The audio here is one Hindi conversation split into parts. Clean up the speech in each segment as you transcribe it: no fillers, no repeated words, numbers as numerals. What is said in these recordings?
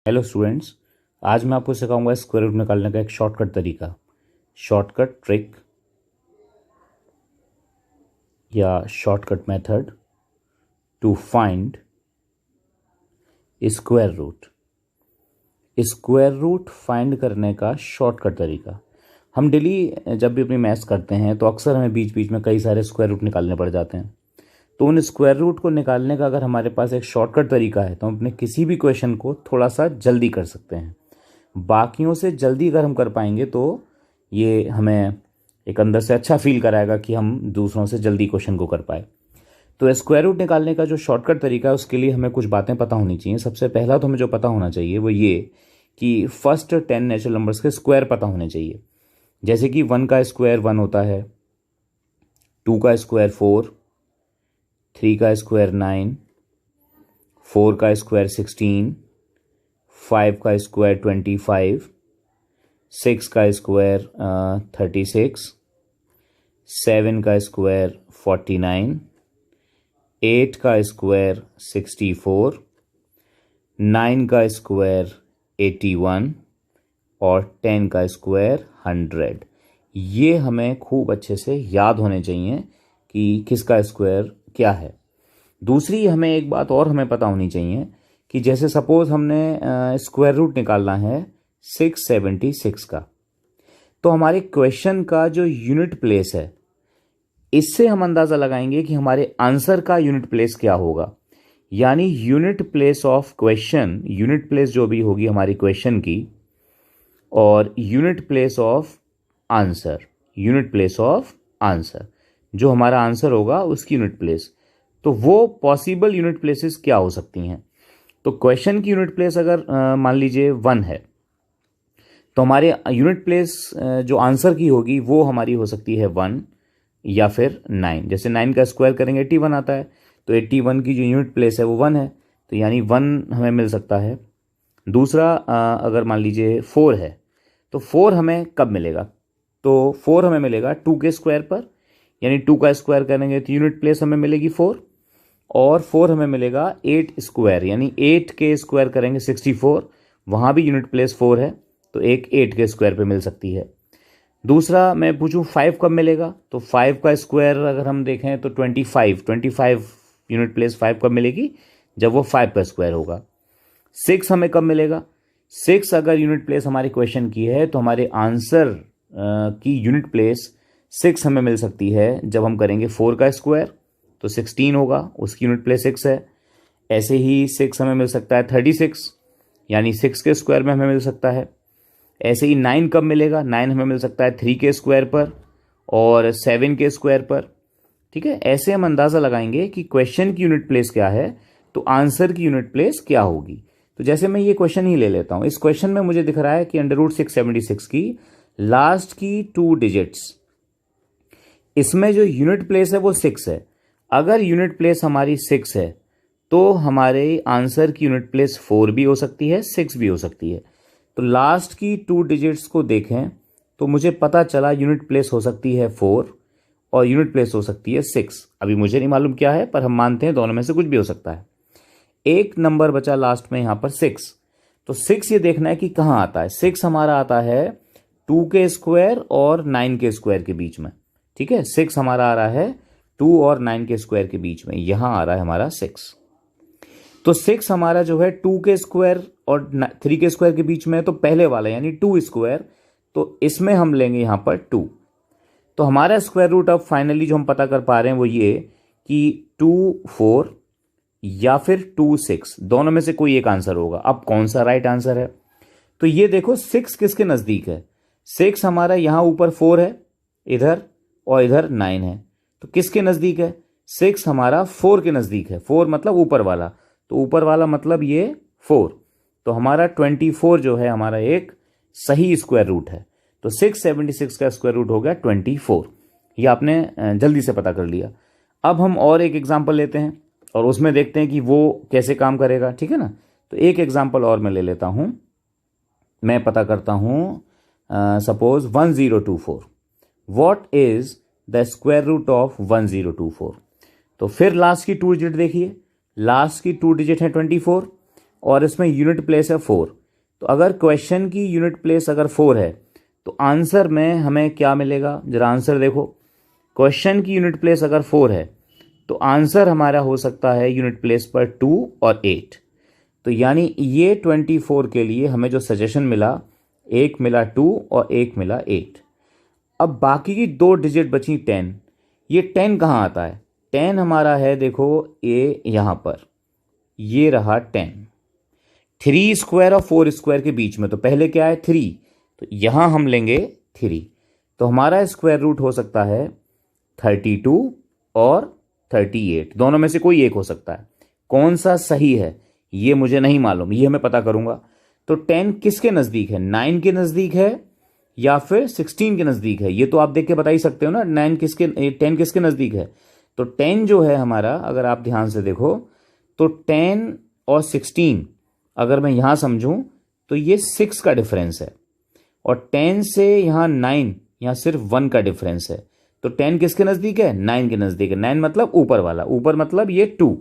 Hello students. आज मैं आपको सिखाऊंगा स्क्वायर रूट निकालने का एक शॉर्टकट तरीका, शॉर्टकट ट्रिक या shortcut method to find square root. Square root find करने का शॉर्टकट तरीका। हम डेली जब भी अपनी मैथ्स करते हैं तो अक्सर हमें बीच बीच में कई सारे स्क्वायर रूट निकालने पड़ जाते हैं। तो उन स्क्वायर रूट को निकालने का अगर हमारे पास एक शॉर्टकट तरीका है तो हम अपने किसी भी क्वेश्चन को थोड़ा सा जल्दी कर सकते हैं। बाकियों से जल्दी अगर हम कर पाएंगे तो ये हमें एक अंदर से अच्छा फील कराएगा कि हम दूसरों से जल्दी क्वेश्चन को कर पाए। तो स्क्वायर रूट निकालने का जो शॉर्टकट तरीका है उसके लिए हमें कुछ बातें पता होनी चाहिए। सबसे पहला तो हमें जो पता होना चाहिए वो ये कि फर्स्ट 10 नेचुरल नंबर्स के स्क्वायर पता होने चाहिए। जैसे कि 1 का स्क्वायर 1 होता है, 2 का स्क्वायर 4, 3 का स्क्वायर 9, 4 का स्क्वायर 16, 5 का स्क्वायर 25, 6 का स्क्वायर 36, 7 का स्क्वायर 49, 8 का स्क्वायर 64, 9 का स्क्वायर 81 और 10 का स्क्वायर 100। ये हमें खूब अच्छे से याद होने चाहिए कि किसका स्क्वायर क्या है। दूसरी हमें एक बात और हमें पता होनी चाहिए कि जैसे सपोज हमने स्क्वायर रूट निकालना है 676 का, तो हमारे क्वेश्चन का जो यूनिट प्लेस है इससे हम अंदाज़ा लगाएंगे कि हमारे आंसर का यूनिट प्लेस क्या होगा। यानी unit place of question, unit place जो भी होगी हमारी क्वेश्चन की, और unit place of answer, unit place of answer, जो हमारा आंसर होगा उसकी यूनिट प्लेस। तो वो पॉसिबल यूनिट प्लेसेस क्या हो सकती हैं। तो क्वेश्चन की यूनिट प्लेस अगर मान लीजिए 1 है तो हमारे यूनिट प्लेस जो आंसर की होगी वो हमारी हो सकती है 1 या फिर 9। जैसे 9 का स्क्वायर करेंगे 81 आता है, तो 81 की जो यूनिट प्लेस है वो 1 है, तो यानी 1 हमें मिल सकता है। दूसरा अगर मान लीजिए 4 है तो 4 हमें कब मिलेगा, तो 4 हमें मिलेगा 2 के स्क्वायर पर, यानी 2 का स्क्वायर करेंगे तो यूनिट प्लेस हमें मिलेगी 4, और 4 हमें मिलेगा 8 स्क्वायर, यानी 8 के स्क्वायर करेंगे 64, वहाँ भी यूनिट प्लेस 4 है, तो एक 8 के स्क्वायर पे मिल सकती है। दूसरा मैं पूछूं 5 कब मिलेगा, तो 5 का स्क्वायर अगर हम देखें तो 25 यूनिट प्लेस 5 कब मिलेगी, जब वो 5 का स्क्वायर होगा। 6 हमें कब मिलेगा, 6 अगर यूनिट प्लेस हमारे क्वेश्चन की है तो हमारे आंसर की यूनिट प्लेस 6 हमें मिल सकती है जब हम करेंगे 4 का स्क्वायर, तो 16 होगा, उसकी यूनिट प्लेस 6 है। ऐसे ही 6 हमें मिल सकता है 36, यानी 6 के स्क्वायर में हमें मिल सकता है। ऐसे ही 9 कब मिलेगा, 9 हमें मिल सकता है 3 के स्क्वायर पर और 7 के स्क्वायर पर। ठीक है, ऐसे हम अंदाज़ा लगाएंगे कि क्वेश्चन की यूनिट प्लेस क्या है तो आंसर की यूनिट प्लेस क्या होगी। तो जैसे मैं ये क्वेश्चन ही ले लेता हूँ, इस क्वेश्चन में मुझे दिख रहा है कि √676 की लास्ट की 2 डिजिट्स, इसमें जो यूनिट प्लेस है वो 6 है। अगर यूनिट प्लेस हमारी 6 है तो हमारे आंसर की यूनिट प्लेस 4 भी हो सकती है, 6 भी हो सकती है। तो लास्ट की 2 डिजिट्स को देखें तो मुझे पता चला यूनिट प्लेस हो सकती है 4 और यूनिट प्लेस हो सकती है 6। अभी मुझे नहीं मालूम क्या है, पर हम मानते हैं दोनों में से कुछ भी हो सकता है। एक नंबर बचा लास्ट में यहाँ पर 6, तो 6 ये देखना है कि कहाँ आता है। 6 हमारा आता है 2 के स्क्वायर और 9 के स्क्वायर के बीच में। ठीक है, 6 हमारा आ रहा है 2 और 9 के स्क्वायर के बीच में, यहां आ रहा है हमारा 6। तो 6 हमारा जो है 2 के स्क्वायर और 3 के स्क्वायर के बीच में है, तो पहले वाला यानी 2 स्क्वायर, तो इसमें हम लेंगे यहां पर 2। तो हमारा स्क्वायर रूट अब फाइनली जो हम पता कर पा रहे हैं वो ये कि 2 4 या फिर 2 6, दोनों में से कोई एक आंसर होगा। अब कौन सा राइट आंसर है, तो ये देखो 6 किसके नजदीक है। 6 हमारा यहां ऊपर 4 है इधर, और इधर 9 है, तो किसके नजदीक है, 6 हमारा 4 के नजदीक है। 4 मतलब ऊपर वाला, तो ऊपर वाला मतलब ये 4, तो हमारा 24 जो है हमारा एक सही स्क्वायर रूट है। तो 676 का स्क्वायर रूट हो गया 24। ये आपने जल्दी से पता कर लिया। अब हम और एक एग्जाम्पल लेते हैं और उसमें देखते हैं कि वो कैसे काम करेगा। ठीक है ना, तो एक एग्जाम्पल और मैं ले लेता हूं। मैं पता करता हूं suppose 1024, what is the square root of 1024। तो फिर लास्ट की 2 डिजिट देखिए, लास्ट की 2 डिजिट है 24 और इसमें यूनिट प्लेस है 4। तो अगर क्वेश्चन की यूनिट प्लेस अगर 4 है तो आंसर में हमें क्या मिलेगा, जरा आंसर देखो। क्वेश्चन की यूनिट प्लेस अगर 4 है तो आंसर हमारा हो सकता है यूनिट प्लेस पर 2 और 8। तो यानी ये 24 के लिए हमें जो सजेशन मिला, एक मिला 2 और एक मिला 8। अब बाकी की 2 डिजिट बची 10। ये 10 कहाँ आता है? 10 हमारा है, देखो ये यहाँ पर, ये रहा 10, 3 स्क्वायर और 4 स्क्वायर के बीच में। तो पहले क्या है? 3। तो यहाँ हम लेंगे 3। तो हमारा स्क्वायर रूट हो सकता है 32 और 38, दोनों में से कोई एक हो सकता है। कौन सा सही है ये मुझे नहीं मालूम, ये मैं पता करूंगा। तो 10 किसके नज़दीक है? 9 के नज़दीक है या फिर 16 के नज़दीक है? ये तो आप देख के बता ही सकते हो ना, 10 किसके नज़दीक है। तो 10 जो है हमारा, अगर आप ध्यान से देखो तो 10 और 16 अगर मैं यहाँ समझूं तो ये 6 का डिफरेंस है, और 10 से यहाँ 9, यहाँ सिर्फ 1 का डिफरेंस है। तो 10 किसके नज़दीक है? 9 के नज़दीक है। 9 मतलब ऊपर वाला, ऊपर मतलब ये 2।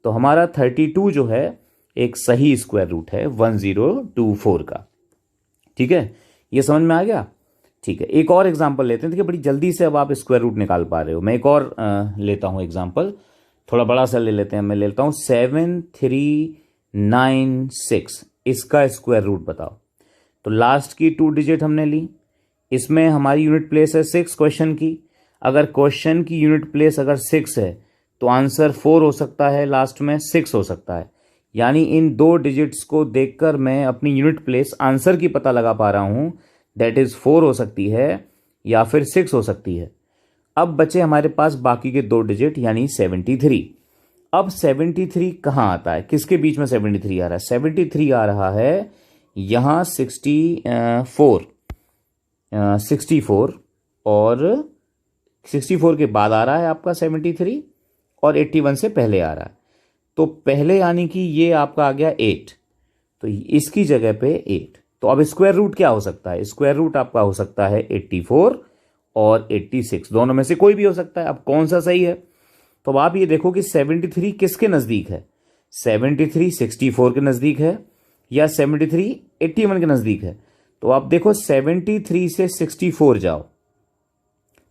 तो हमारा 32 जो है एक सही स्क्वायर रूट है 1024 का। ठीक है, ये समझ में आ गया? ठीक है, एक और एग्जांपल लेते हैं। देखिए बड़ी जल्दी से अब आप स्क्वायर रूट निकाल पा रहे हो। मैं एक और लेता हूँ एग्जांपल, थोड़ा बड़ा सा ले लेते हैं। मैं लेता हूँ 7396, इसका स्क्वायर रूट बताओ। तो लास्ट की 2 डिजिट हमने ली, इसमें हमारी यूनिट प्लेस है 6 क्वेश्चन की। अगर क्वेश्चन की यूनिट प्लेस अगर 6 है तो आंसर 4 हो सकता है, लास्ट में 6 हो सकता है। यानी इन 2 डिजिट्स को देखकर मैं अपनी यूनिट प्लेस आंसर की पता लगा पा रहा हूं, दैट इज 4 हो सकती है या फिर 6 हो सकती है। अब बचे हमारे पास बाकी के 2 डिजिट यानी 73। अब 73 कहाँ आता है, किसके बीच में 73 आ रहा है? 73 आ रहा है यहाँ 64 और 64 के बाद आ रहा है आपका 73, और 81 से पहले आ रहा है। तो पहले यानी कि ये आपका आ गया 8, तो इसकी जगह पे 8। तो अब स्क्वायर रूट क्या हो सकता है? स्क्वायर रूट आपका हो सकता है 84 और 86, दोनों में से कोई भी हो सकता है। अब कौन सा सही है? तो अब आप ये देखो कि 73 किसके नज़दीक है? 73 64 के नज़दीक है या 73 81 के नज़दीक है? तो आप देखो 73 से 64 जाओ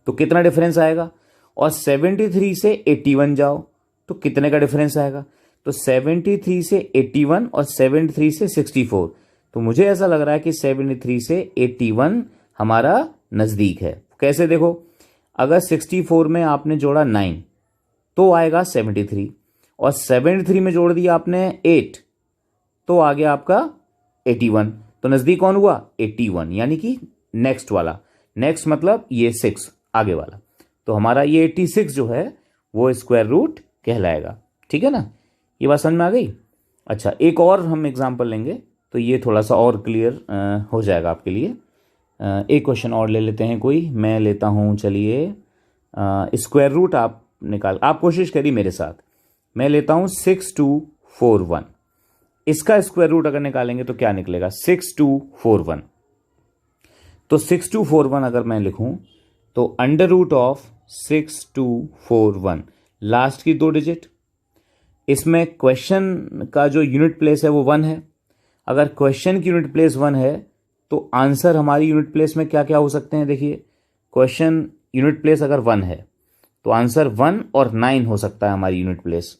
तो कितना डिफरेंस आएगा, और 73 से 81 जाओ तो कितने का डिफरेंस आएगा? तो 73 से 81 और 73 से 64। तो मुझे ऐसा लग रहा है कि 73 से 81 हमारा नज़दीक है। कैसे देखो, अगर 64 में आपने जोड़ा 9 तो आएगा 73, और 73 में जोड़ दिया आपने 8 तो आ गया आपका 81। तो नज़दीक कौन हुआ? 81, यानी कि नेक्स्ट वाला। नेक्स्ट मतलब ये 6 आगे वाला। तो हमारा ये 86 जो है वो स्क्वायर रूट कहलाएगा। ठीक है ना, ये बात समझ में आ गई? अच्छा, एक और हम एग्जांपल लेंगे तो ये थोड़ा सा और क्लियर हो जाएगा आपके लिए। एक क्वेश्चन और ले लेते हैं कोई, मैं लेता हूँ, चलिए स्क्वायर रूट आप कोशिश करिए मेरे साथ। मैं लेता हूँ 6241, इसका स्क्वायर रूट अगर निकालेंगे तो क्या निकलेगा? 6241। तो 6241 अगर मैं लिखूं तो अंडर रूट ऑफ 6241, लास्ट की 2 डिजिट। इसमें क्वेश्चन का जो यूनिट प्लेस है वो 1 है। अगर क्वेश्चन की यूनिट प्लेस 1 है तो आंसर हमारी यूनिट प्लेस में क्या क्या हो सकते हैं? देखिए, क्वेश्चन यूनिट प्लेस अगर 1 है तो आंसर 1 और 9 हो सकता है हमारी यूनिट प्लेस।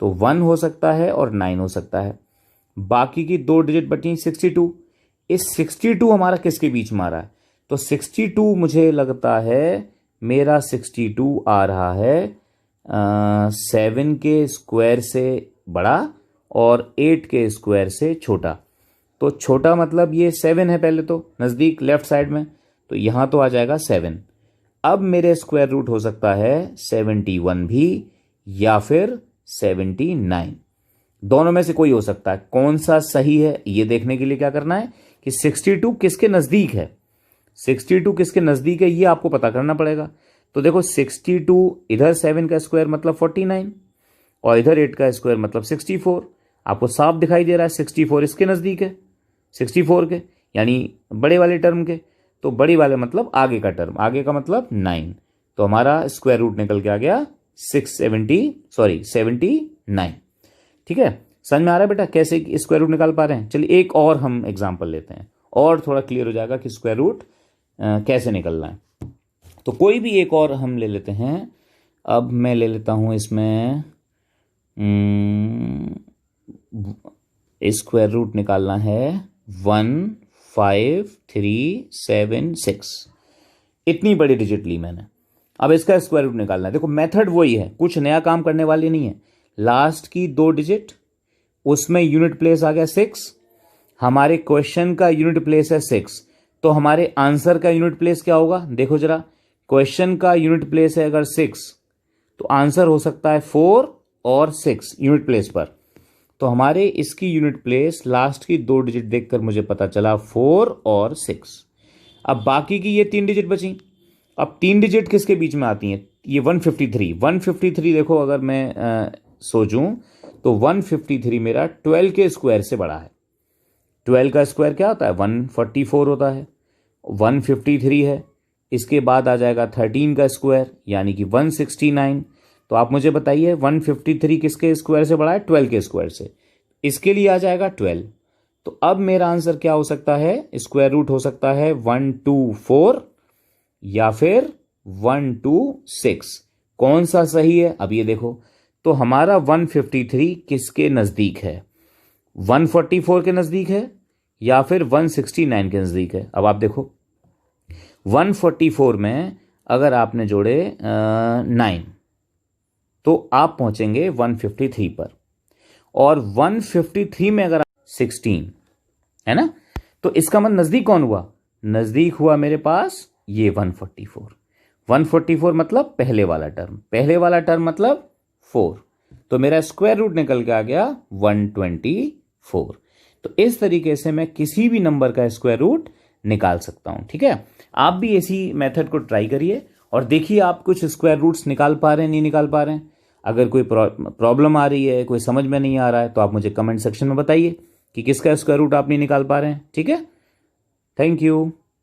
तो 1 हो सकता है और 9 हो सकता है। बाकी की 2 डिजिट बची 62। इस 62 हमारा किसके बीच में आ रहा है? तो 62 मुझे लगता है मेरा 62 आ रहा है 7 के स्क्वायर से बड़ा और 8 के स्क्वायर से छोटा। तो छोटा मतलब ये 7 है पहले तो नज़दीक लेफ्ट साइड में, तो यहाँ तो आ जाएगा 7। अब मेरे स्क्वायर रूट हो सकता है 71 भी या फिर 79, दोनों में से कोई हो सकता है। कौन सा सही है ये देखने के लिए क्या करना है कि 62 किसके नज़दीक है, 62 किसके नज़दीक है ये आपको पता करना पड़ेगा। तो देखो 62 इधर 7 का स्क्वायर मतलब 49 और इधर 8 का स्क्वायर मतलब 64। आपको साफ दिखाई दे रहा है 64 इसके नज़दीक है 64 के, यानी बड़े वाले टर्म के। तो बड़ी वाले मतलब आगे का टर्म, आगे का मतलब 9। तो हमारा स्क्वायर रूट निकल के आ गया 79। ठीक है, समझ में आ रहा है बेटा कैसे स्क्वायर रूट निकाल पा रहे हैं? चलिए एक और हम एग्जाम्पल लेते हैं और थोड़ा क्लियर हो जाएगा कि स्क्वायर रूट कैसे निकलना है। तो कोई भी एक और हम ले लेते हैं। अब मैं ले लेता हूँ इसमें स्क्वायर रूट निकालना है 1 5 3 7 6, इतनी बड़ी डिजिट ली मैंने। अब इसका स्क्वायर रूट निकालना है। देखो मेथड वही है, कुछ नया काम करने वाली नहीं है। लास्ट की 2 डिजिट, उसमें यूनिट प्लेस आ गया 6, हमारे क्वेश्चन का यूनिट प्लेस है 6, तो हमारे आंसर का यूनिट प्लेस क्या होगा? देखो जरा, क्वेश्चन का यूनिट प्लेस है अगर 6 तो आंसर हो सकता है 4 और 6 यूनिट प्लेस पर। तो हमारे इसकी यूनिट प्लेस लास्ट की 2 डिजिट देखकर मुझे पता चला 4 और 6। अब बाकी की ये 3 डिजिट बची। अब 3 डिजिट किसके बीच में आती हैं? ये 153 देखो, अगर मैं सोचूं तो 153 मेरा 12 के स्क्वायर से बड़ा है। 12 का स्क्वायर क्या होता है? 144 होता है। 153 है, इसके बाद आ जाएगा 13 का स्क्वायर यानी कि 169। तो आप मुझे बताइए 153 किसके स्क्वायर से बड़ा है? 12 के स्क्वायर से। इसके लिए आ जाएगा 12। तो अब मेरा आंसर क्या हो सकता है? स्क्वायर रूट हो सकता है 124 या फिर 126। कौन सा सही है? अब ये देखो, तो हमारा 153 किसके नजदीक है? 144 के नजदीक है या फिर 169 के नजदीक है? अब आप देखो 144 में अगर आपने जोड़े 9 तो आप पहुंचेंगे 153 पर, और 153 में अगर 16 है ना, तो इसका मतलब नजदीक कौन हुआ? नजदीक हुआ मेरे पास ये 144। 144 मतलब पहले वाला टर्म मतलब 4। तो मेरा स्क्वायर रूट निकल के आ गया 124। तो इस तरीके से मैं किसी भी नंबर का स्क्वायर रूट निकाल सकता हूं। ठीक है, आप भी इसी मेथड को ट्राई करिए और देखिए आप कुछ स्क्वायर रूट्स निकाल पा रहे हैं, नहीं निकाल पा रहे हैं। अगर कोई प्रॉब्लम आ रही है, कोई समझ में नहीं आ रहा है, तो आप मुझे कमेंट सेक्शन में बताइए कि किसका स्क्वायर रूट आप नहीं निकाल पा रहे हैं। ठीक है, थैंक यू।